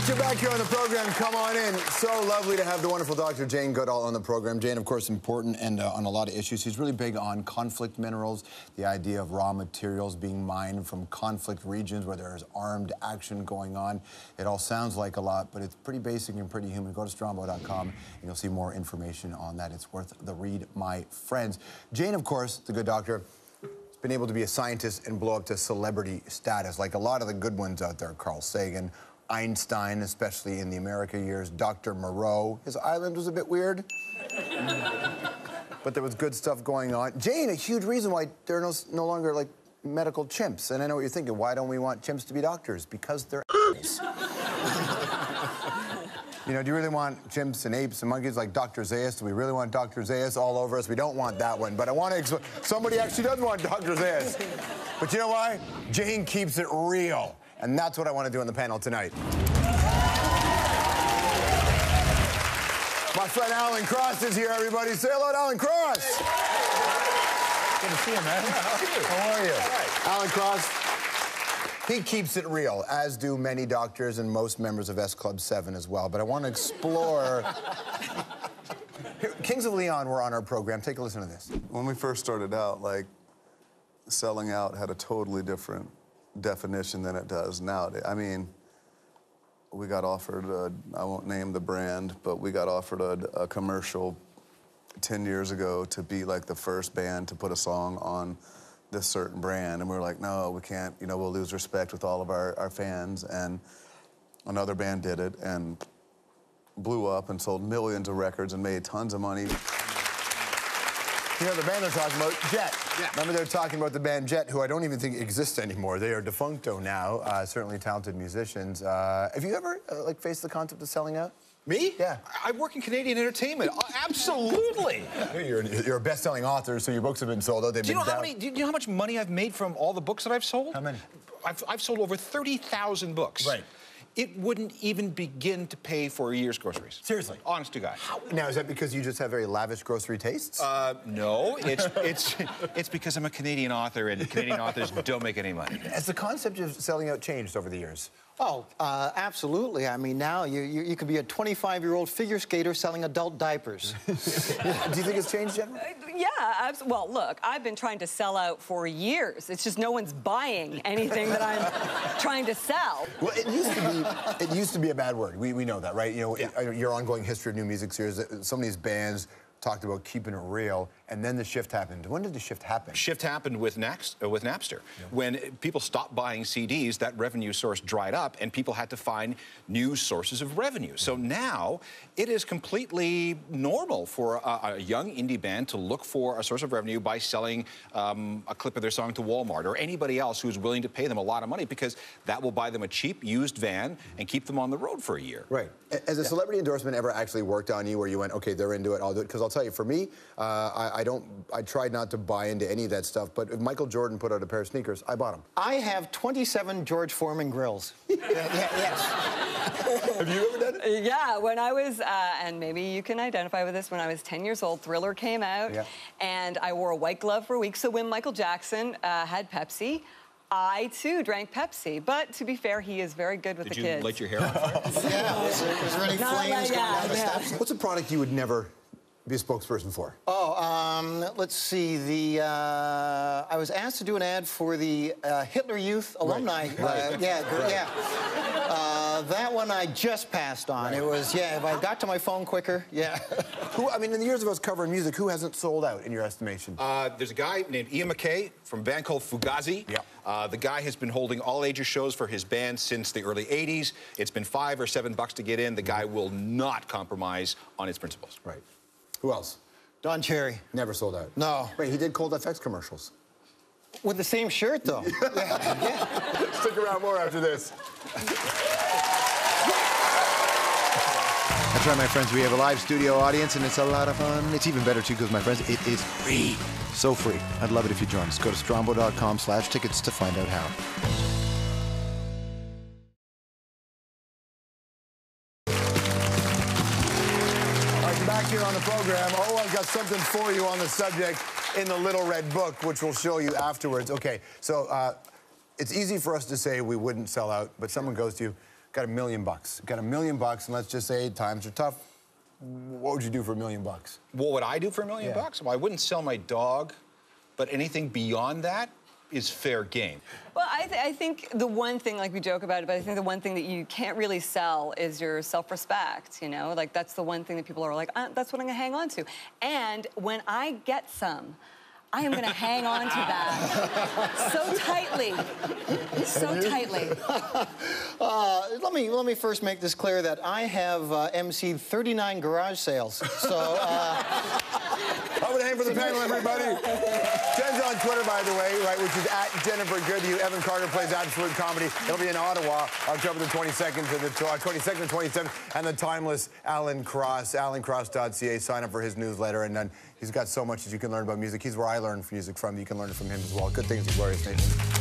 right, you're back here on the program. Come on in. So lovely to have the wonderful Dr. Jane Goodhue on the program. Jane, of course, important and on a lot of issues. She's really big on conflict minerals, the idea of raw materials being mined from conflict regions where there's armed action going on. It all sounds like a lot, but it's pretty basic and pretty human. Go to Strombo.com and you'll see more information on that. It's worth the read, my friends. Jane, of course, the good doctor, has been able to be a scientist and blow up to celebrity status, like a lot of the good ones out there. Carl Sagan, Einstein, especially in the America years, Dr. Moreau. His island was a bit weird, but there was good stuff going on. Jane, a huge reason why there are no longer, like, medical chimps. And I know what you're thinking. Why don't we want chimps to be doctors? Because they're You know, do you really want chimps and apes and monkeys like Dr. Zaius? Do we really want Dr. Zaius all over us? We don't want that one. But I want to explain. Somebody actually does want Dr. Zaius. But you know why? Jane keeps it real. And that's what I want to do on the panel tonight. My friend Alan Cross is here, everybody. Say hello to Alan Cross. Good to see you, man. How are you? Alan Cross, he keeps it real, as do many doctors and most members of S Club 7 as well. But I want to explore... Here, Kings of Leon were on our program. Take a listen to this. When we first started out, like, selling out had a totally different definition than it does nowadays. I mean, we got offered I won't name the brand, but we got offered a commercial 10 years ago to be like the first band to put a song on this certain brand, and we were like, no, we can't, you know, we'll lose respect with all of our fans. And another band did it and blew up and sold millions of records and made tons of money. You know, the band they're talking about, Jet. Yeah. Remember, they're talking about the band Jet, who I don't even think exists anymore. They are defuncto now, certainly talented musicians. Have you ever, like, faced the concept of selling out? Me? Yeah. I work in Canadian entertainment. Absolutely. You're a best-selling author, so your books have been sold out. Do you know how much money I've made from all the books that I've sold? How many? I've sold over 30,000 books. Right. It wouldn't even begin to pay for a year's groceries. Seriously? Honest to God. Now, is that because you just have very lavish grocery tastes? No, it's because I'm a Canadian author, and Canadian authors don't make any money. Has the concept of selling out changed over the years? Oh, absolutely. I mean, now you could be a 25-year-old figure skater selling adult diapers. Do you think it's changed, Jennifer? Yeah, well, look, I've been trying to sell out for years. It's just no one's buying anything that I'm trying to sell. Well, it used to be a bad word. We know that, right? You know, yeah. Your ongoing history of new music series, some of these bands talked about keeping it real, and then the shift happened. When did the shift happen? Shift happened with Napster. Yeah. When people stopped buying CDs, that revenue source dried up, and people had to find new sources of revenue. So now, it is completely normal for a young indie band to look for a source of revenue by selling a clip of their song to Walmart or anybody else who's willing to pay them a lot of money, because that will buy them a cheap, used van and keep them on the road for a year. Right. Has a celebrity endorsement ever actually worked on you, where you went, okay, they're into it, I'll do it? Because I'll tell you, for me, I tried not to buy into any of that stuff, but if Michael Jordan put out a pair of sneakers, I bought them. I have 27 George Foreman grills. Yes. Have you ever done it? Yeah, when I was, and maybe you can identify with this, when I was 10 years old, Thriller came out, and I wore a white glove for a week. So when Michael Jackson had Pepsi, I, too, drank Pepsi. But to be fair, he is very good with the kids. Did you light your hair on fire? Yeah. Was there any flames going down the steps? What's a product you would never be a spokesperson for? Oh, let's see. I was asked to do an ad for the Hitler Youth alumni. Right. That one I just passed on. Right. It was, if I got to my phone quicker, I mean, in the years of us covering music, who hasn't sold out, in your estimation? There's a guy named Ian MacKaye from a band called Fugazi. Yeah. The guy has been holding all-ages shows for his band since the early 80s. It's been $5 or $7 to get in. The guy will not compromise on his principles. Right. Who else? Don Cherry. Never sold out. No. Wait, he did Cold FX commercials. With the same shirt, though. Stick around more after this. That's right, my friends. We have a live studio audience, and it's a lot of fun. It's even better, too, because, my friends, it is free. So free. I'd love it if you join us. Go to strombo.com/tickets to find out how. Back here on the program. Oh, I've got something for you on the subject in the Little Red Book, which we'll show you afterwards. Okay, so it's easy for us to say we wouldn't sell out, but someone goes to you, got $1 million. Got $1 million, and let's just say times are tough. What would you do for $1 million? What would I do for $1 million? Well, I wouldn't sell my dog, but anything beyond that is fair game. Well, I think the one thing, like we joke about it, but I think the one thing that you can't really sell is your self-respect, you know? Like, that's the one thing that people are like, that's what I'm gonna hang on to. And when I get some, I am gonna hang on to that so tightly, so tightly. Let me first make this clear that I have emceed 39 garage sales. So, I'm gonna hang for the panel, everybody. Jen's on Twitter, by the way, right, which is @Jennifer Goodhue. Evan Carter plays Absolute Comedy. It'll be in Ottawa, October the 22nd to the 22nd and 27th, and the timeless Alan Cross, alancross.ca. Sign up for his newsletter, and then he's got so much that you can learn about music. He's where I learn music from. You can learn it from him as well. Good things, Glorious Nation.